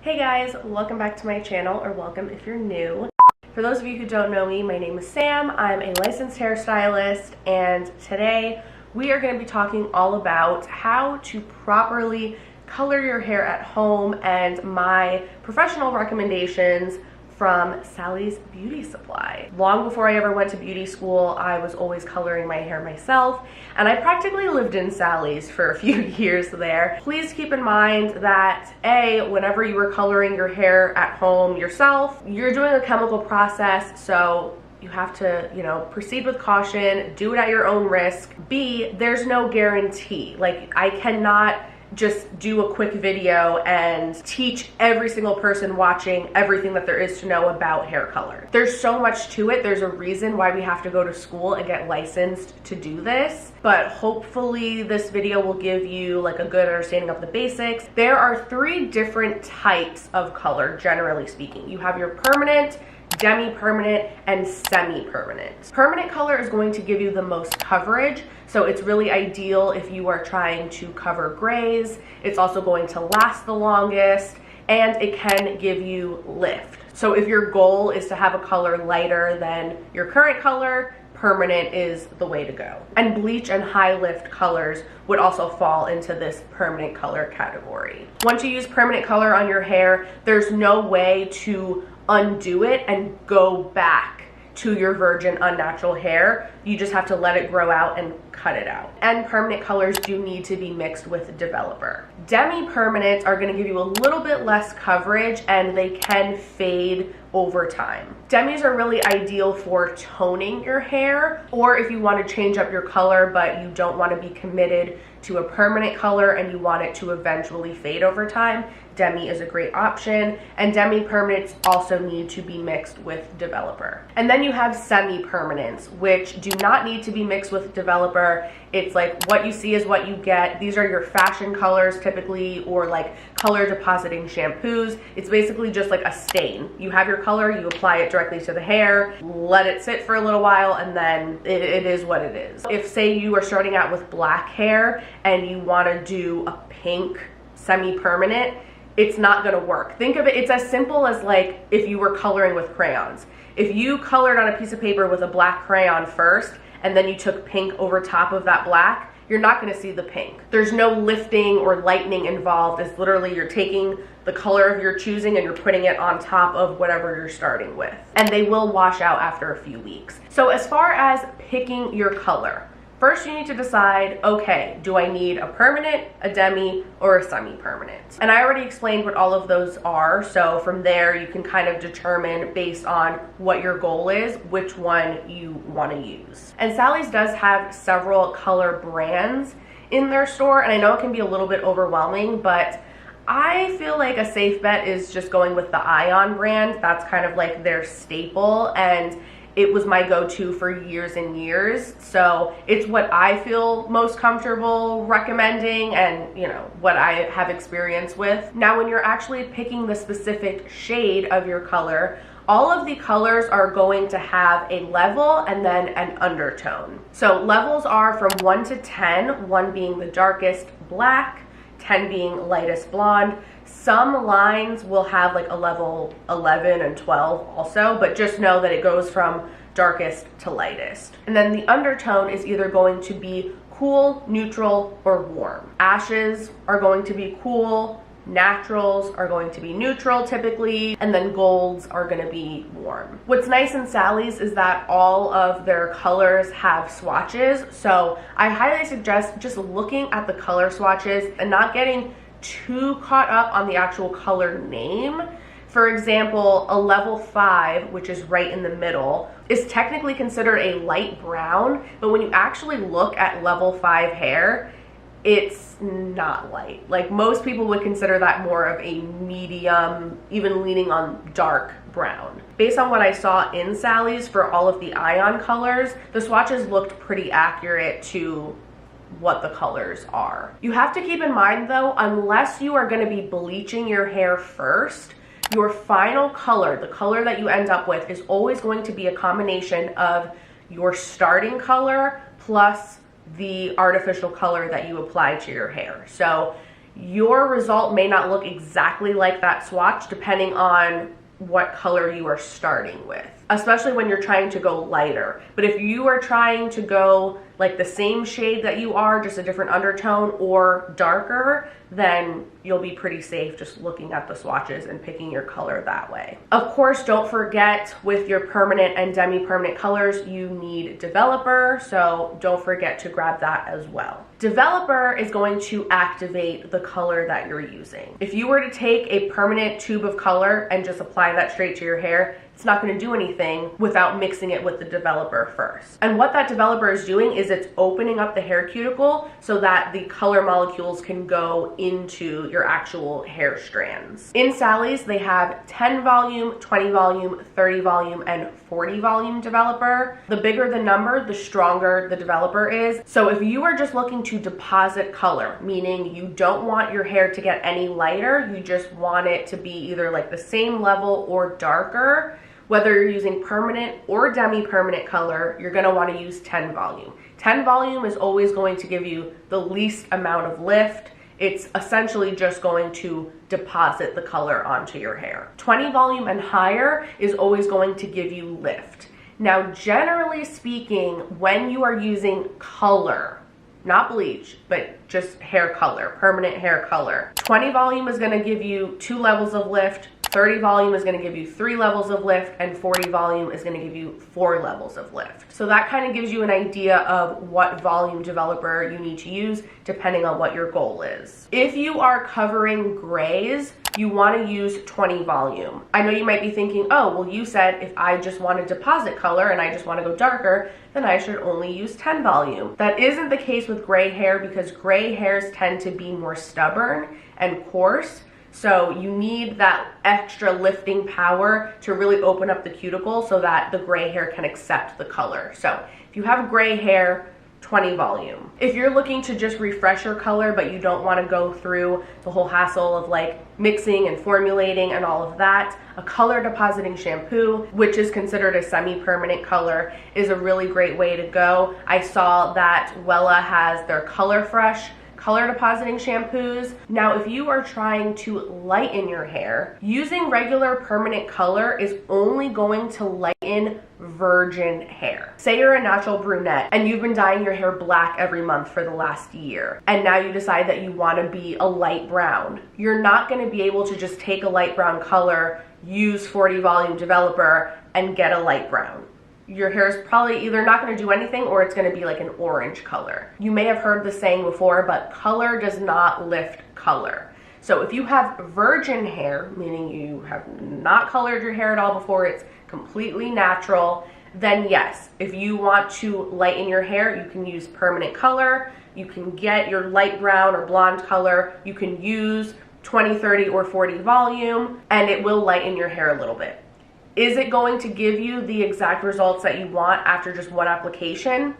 Hey guys, welcome back to my channel, or welcome if you're new. For those of you who don't know me, my name is Sam. I'm a licensed hairstylist, and today we are going to be talking all about how to properly color your hair at home and my professional recommendations from Sally's Beauty Supply. Long before I ever went to beauty school, I was always coloring my hair myself, and I practically lived in Sally's for a few years there. Please keep in mind that whenever you are coloring your hair at home yourself, you're doing a chemical process, so you have to, proceed with caution, do it at your own risk. B, there's no guarantee. Like, I cannot just do a quick video and teach every single person watching everything that there is to know about hair color. There's so much to it. There's a reason why we have to go to school and get licensed to do this, but hopefully this video will give you like a good understanding of the basics. There are 3 different types of color, generally speaking. You have your permanent, demi-permanent, and semi-permanent. Permanent color is going to give you the most coverage, so it's really ideal if you are trying to cover grays. It's also going to last the longest, and it can give you lift. So if your goal is to have a color lighter than your current color, permanent is the way to go. And bleach and high lift colors would also fall into this permanent color category. Once you use permanent color on your hair, there's no way to undo it and go back to your virgin unnatural hair. You just have to let it grow out and cut it out. And permanent colors do need to be mixed with developer. Demi-permanent are going to give you a little bit less coverage, and they can fade over time. Demis are really ideal for toning your hair, or if you want to change up your color but you don't want to be committed to a permanent color and you want it to eventually fade over time, demi is a great option. And demi-permanents also need to be mixed with developer. And then you have semi-permanents, which do not need to be mixed with developer. It's like what you see is what you get. These are your fashion colors typically, or like color depositing shampoos. It's basically just like a stain. You have your color, you apply it directly to the hair, let it sit for a little while, and then it is what it is. If say you are starting out with black hair and you want to do a pink semi-permanent, it's not going to work. Think of it, it's as simple as like if you were coloring with crayons. If you colored on a piece of paper with a black crayon first and then you took pink over top of that black, you're not going to see the pink. There's no lifting or lightening involved. It's literally you're taking the color of your choosing and you're putting it on top of whatever you're starting with. And they will wash out after a few weeks. So as far as picking your color, first you need to decide, okay, do I need a permanent, a demi, or a semi-permanent? And I already explained what all of those are, so from there you can kind of determine based on what your goal is, which one you want to use. And Sally's does have several color brands in their store, and I know it can be a little bit overwhelming, but I feel like a safe bet is just going with the Ion brand. That's kind of like their staple, and it was my go-to for years and years. So it's what I feel most comfortable recommending and, what I have experience with. Now, when you're actually picking the specific shade of your color, all of the colors are going to have a level and then an undertone. So levels are from 1 to 10, 1 being the darkest black, 10 being lightest blonde. Some lines will have like a level 11 and 12 also, but just know that it goes from darkest to lightest. And then the undertone is either going to be cool, neutral, or warm. Ashes are going to be cool, naturals are going to be neutral typically, and then golds are going to be warm. What's nice in Sally's is that all of their colors have swatches, so I highly suggest just looking at the color swatches and not getting too caught up on the actual color name. For example, a level 5, which is right in the middle, is technically considered a light brown, but when you actually look at level 5 hair, it's not light. Like, most people would consider that more of a medium, even leaning on dark brown. Based on what I saw in Sally's for all of the Ion colors, the swatches looked pretty accurate to what the colors are. You have to keep in mind though, unless you are going to be bleaching your hair first, your final color, the color that you end up with, is always going to be a combination of your starting color plus the artificial color that you apply to your hair. So your result may not look exactly like that swatch depending on what color you are starting with, especially when you're trying to go lighter. But if you are trying to go like the same shade that you are, just a different undertone, or darker, then you'll be pretty safe just looking at the swatches and picking your color that way. Of course, don't forget with your permanent and demi-permanent colors, you need developer, so don't forget to grab that as well. Developer is going to activate the color that you're using. If you were to take a permanent tube of color and just apply that straight to your hair, it's not going to do anything without mixing it with the developer first. And what that developer is doing is it's opening up the hair cuticle so that the color molecules can go into your actual hair strands. In Sally's, they have 10 volume, 20 volume, 30 volume, and 40 volume developer. The bigger the number, the stronger the developer is. So if you are just looking to deposit color, meaning you don't want your hair to get any lighter, you just want it to be either like the same level or darker, whether you're using permanent or demi-permanent color, you're going to want to use 10 volume. 10 volume is always going to give you the least amount of lift. It's essentially just going to deposit the color onto your hair. 20 volume and higher is always going to give you lift. Now, generally speaking, when you are using color, not bleach, but just hair color, permanent hair color, 20 volume is going to give you 2 levels of lift, 30 volume is going to give you 3 levels of lift, and 40 volume is going to give you 4 levels of lift. So that kind of gives you an idea of what volume developer you need to use depending on what your goal is. If you are covering grays, you want to use 20 volume. I know you might be thinking, oh, well, you said if I just want to deposit color and I just want to go darker, then I should only use 10 volume. That isn't the case with gray hair because gray hairs tend to be more stubborn and coarse. So you need that extra lifting power to really open up the cuticle so that the gray hair can accept the color. So if you have gray hair, 20 volume. If you're looking to just refresh your color, but you don't want to go through the whole hassle of like mixing and formulating and all of that, a color depositing shampoo, which is considered a semi-permanent color, is a really great way to go. I saw that Wella has their Color Fresh color depositing shampoos. Now, if you are trying to lighten your hair, using regular permanent color is only going to lighten virgin hair. Say you're a natural brunette and you've been dyeing your hair black every month for the last year, and now you decide that you want to be a light brown. You're not going to be able to just take a light brown color, use 40 volume developer, and get a light brown. Your hair is probably either not going to do anything or it's going to be like an orange color. You may have heard the saying before, but color does not lift color. So if you have virgin hair, meaning you have not colored your hair at all before, it's completely natural, then yes, if you want to lighten your hair, you can use permanent color. You can get your light brown or blonde color. You can use 20, 30, or 40 volume, and it will lighten your hair a little bit. Is it going to give you the exact results that you want after just one application?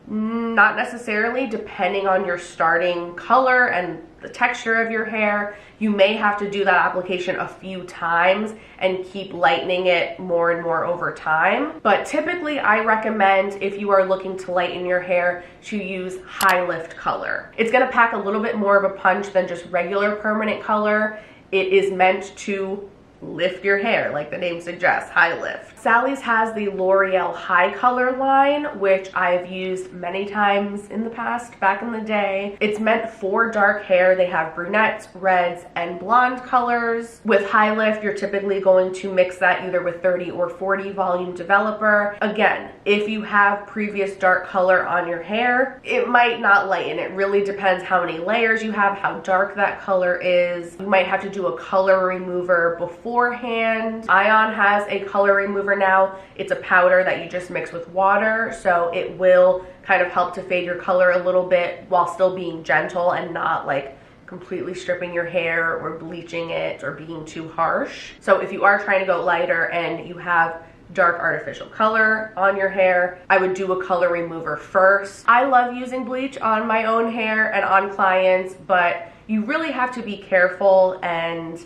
Not necessarily, depending on your starting color and the texture of your hair. You may have to do that application a few times and keep lightening it more and more over time. But typically I recommend, if you are looking to lighten your hair, to use high lift color. It's gonna pack a little bit more of a punch than just regular permanent color. It is meant to lift your hair, like the name suggests, high lift. Sally's has the L'Oreal High Color line, which I've used many times in the past, back in the day. It's meant for dark hair. They have brunettes, reds, and blonde colors. With high lift, you're typically going to mix that either with 30 or 40 volume developer. Again, if you have previous dark color on your hair, it might not lighten. It really depends how many layers you have, how dark that color is. You might have to do a color remover beforehand. Ion has a color remover now. It's a powder that you just mix with water, so it will kind of help to fade your color a little bit while still being gentle and not like completely stripping your hair or bleaching it or being too harsh. So if you are trying to go lighter and you have dark artificial color on your hair, I would do a color remover first. I love using bleach on my own hair and on clients, but you really have to be careful and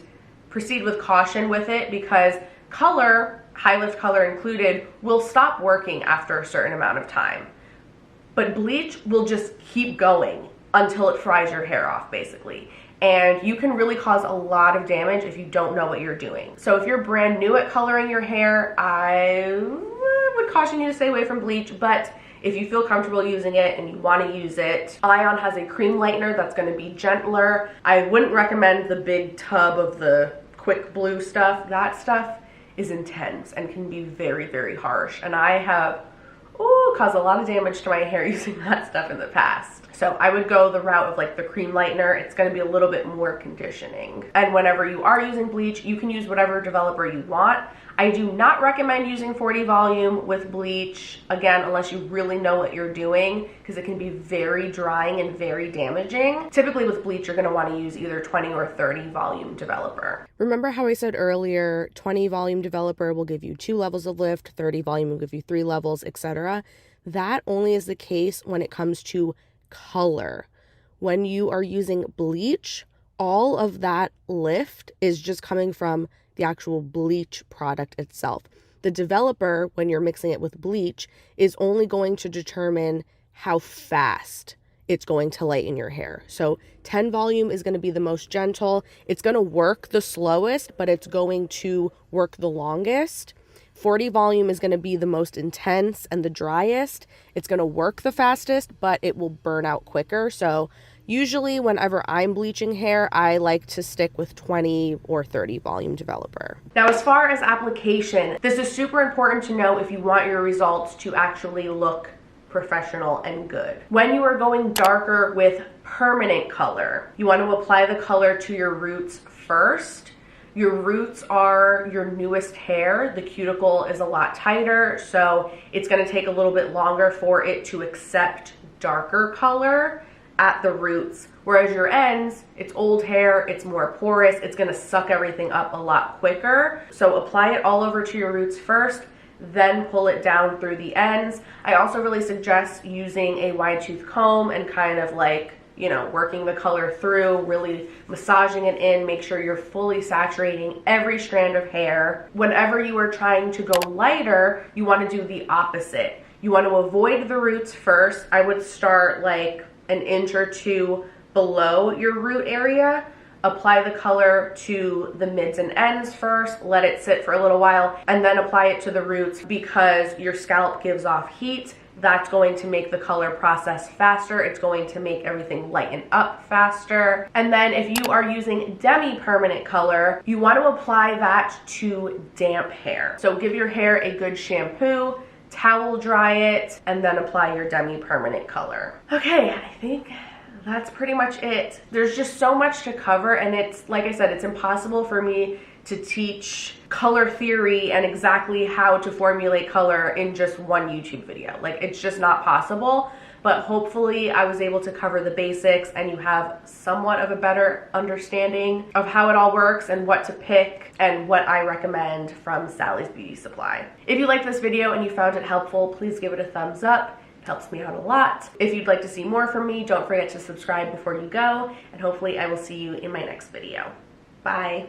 proceed with caution with it, because color, high lift color included, will stop working after a certain amount of time. But bleach will just keep going until it fries your hair off, basically. and you can really cause a lot of damage if you don't know what you're doing. So if you're brand new at coloring your hair, I would caution you to stay away from bleach, but if you feel comfortable using it and you want to use it, Ion has a cream lightener that's going to be gentler. I wouldn't recommend the big tub of the quick blue stuff. That stuff is intense and can be very, very harsh. And I have caused a lot of damage to my hair using that stuff in the past. So I would go the route of like the cream lightener. It's going to be a little bit more conditioning. And whenever you are using bleach, you can use whatever developer you want. I do not recommend using 40 volume with bleach, again, unless you really know what you're doing, because it can be very drying and very damaging. Typically with bleach, you're going to want to use either 20 or 30 volume developer. Remember how I said earlier, 20 volume developer will give you 2 levels of lift, 30 volume will give you 3 levels, etc. That only is the case when it comes to color. When you are using bleach, all of that lift is just coming from the actual bleach product itself. The developer, when you're mixing it with bleach, is only going to determine how fast it's going to lighten your hair. So 10 volume is going to be the most gentle. It's going to work the slowest, but it's going to work the longest. 40 volume is going to be the most intense and the driest. It's going to work the fastest, but it will burn out quicker. So usually whenever I'm bleaching hair, I like to stick with 20 or 30 volume developer. Now, as far as application, this is super important to know if you want your results to actually look professional and good. When you are going darker with permanent color, you want to apply the color to your roots first. Your roots are your newest hair. The cuticle is a lot tighter, so it's going to take a little bit longer for it to accept darker color at the roots, whereas your ends, it's old hair, it's more porous, it's going to suck everything up a lot quicker. So apply it all over to your roots first, then pull it down through the ends. I also really suggest using a wide tooth comb and kind of like, you know, working the color through, really massaging it in, make sure you're fully saturating every strand of hair. Whenever you are trying to go lighter, you want to do the opposite. You want to avoid the roots first. I would start like an inch or two below your root area. Apply the color to the mids and ends first, let it sit for a little while, and then apply it to the roots because your scalp gives off heat. That's going to make the color process faster. It's going to make everything lighten up faster. And then if you are using demi-permanent color, you want to apply that to damp hair. So give your hair a good shampoo, towel dry it, and then apply your demi-permanent color. Okay, I think that's pretty much it. There's just so much to cover, and it's, like I said, it's impossible for me to teach color theory and exactly how to formulate color in just one YouTube video. Like, it's just not possible, but hopefully I was able to cover the basics and you have somewhat of a better understanding of how it all works and what to pick and what I recommend from Sally's Beauty Supply. If you liked this video and you found it helpful, please give it a thumbs up. It helps me out a lot. If you'd like to see more from me, don't forget to subscribe before you go, and hopefully I will see you in my next video. Bye.